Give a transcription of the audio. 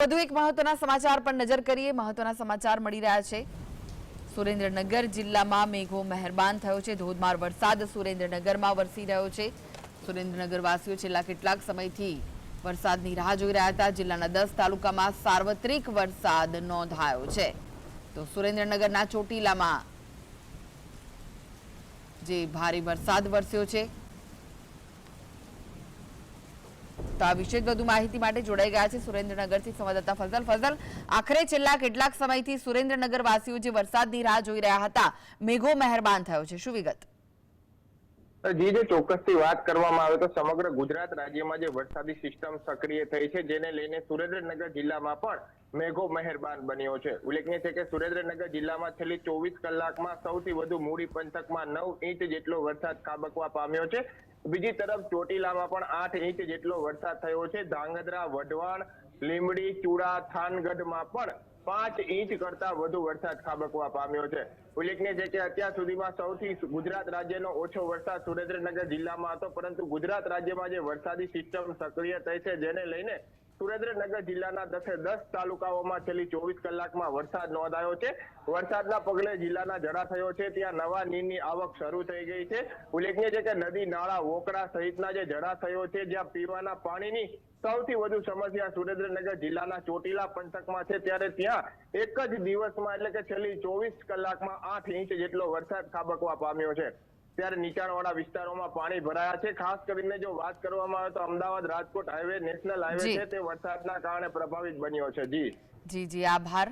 વધુ એક મહત્વના સમાચાર પર નજર કરીએ। મહત્વના સમાચાર મળી રહ્યા છે। સુરેન્દ્રનગર જિલ્લામાં મેઘો મહેરબાન થયો છે। ધોધમાર વરસાદ સુરેન્દ્રનગરમાં વરસી રહ્યો છે। સુરેન્દ્રનગર વાસીઓ છેલ્લા કેટલાક સમયથી વરસાદની રાહ જોઈ રહ્યા હતા। જિલ્લાના 10 તાલુકામાં સાર્વત્રિક વરસાદ નોંધાયો છે। તો સુરેન્દ્રનગરના ચોટીલામાં જે ભારે વરસાદ વરસ્યો છે। તો આ વિશે વધુ માહિતી માટે જોડાઈ ગયા છે સુરેન્દ્રનગરથી સંવાદદાતા ફઝલ। ફઝલ, આખરે છેલ્લા કેટલાક સમયથી સુરેન્દ્રનગર વાસીઓ જે વરસાદની રાહ જોઈ રહ્યા હતા, મેઘો મહેરબાન થયો છે, શું વિગત? જી, જો ચોક્કસથી વાત કરવામાં આવે તો સમગ્ર ગુજરાત રાજ્યમાં જે વરસાદી સિસ્ટમ સક્રિય થઈ છે, જેને લઈને સુરેન્દ્રનગર જિલ્લામાં પણ મેઘો મહેરબાન બન્યો છે। ઉલ્લેખનીય છે કે સુરેન્દ્રનગર જિલ્લામાં છેલ્લી 24 કલાકમાં સૌથી વધુ મૂડી પંથકમાં 9 ઇંચ જેટલો વરસાદ ખાબકવા પામ્યો છે। બીજી તરફ ચોટીલામાં પણ 8 ઇંચ જેટલો વરસાદ થયો છે। ધાંગધ્રા, વઢવાણ, લીંબડી, ચુડા, થાનગઢમાં પણ 5 ઇંચ કરતા વધુ વરસાદ ખાબકવા પામ્યો છે। ઉલ્લેખનીય છે કે અત્યાર સુધીમાં સૌથી ગુજરાત રાજ્યનો ઓછો વરસાદ સુરેન્દ્રનગર જિલ્લામાં હતો, પરંતુ ગુજરાત રાજ્યમાં જે વરસાદી સિસ્ટમ સક્રિય થઈ છે, જેને લઈને સુરેન્દ્રનગર જિલ્લાના 10 તાલુકાઓમાં છેલ્લી 24 કલાકમાં વરસાદ નોંધાયો છે। વરસાદના પગલે જિલ્લાના જળાશયો છે ત્યાં નવા નીરની આવક શરૂ થઈ ગઈ છે। ઉલ્લેખનીય છે કે નદી, નાળા, વોકડા સહિતના જે જળાશયો છે, જ્યાં પીવાના પાણીની સૌથી વધુ સમસ્યા સુરેન્દ્રનગર જિલ્લાના ચોટીલા પંથકમાં છે, ત્યારે ત્યાં એક જ દિવસમાં એટલે કે છેલ્લી 24 કલાકમાં 8 ઇંચ જેટલો વરસાદ ખાબકવા પામ્યો છે। ત્યારે નીચાણવાળા વિસ્તારોમાં પાણી ભરાયા છે। ખાસ કરીને જો વાત કરવામાં આવે તો Ahmedabad Rajkot highway, national highway જી છે, તે વરસાદના કારણે પ્રભાવિત બન્યો છે। જી જી, આભાર।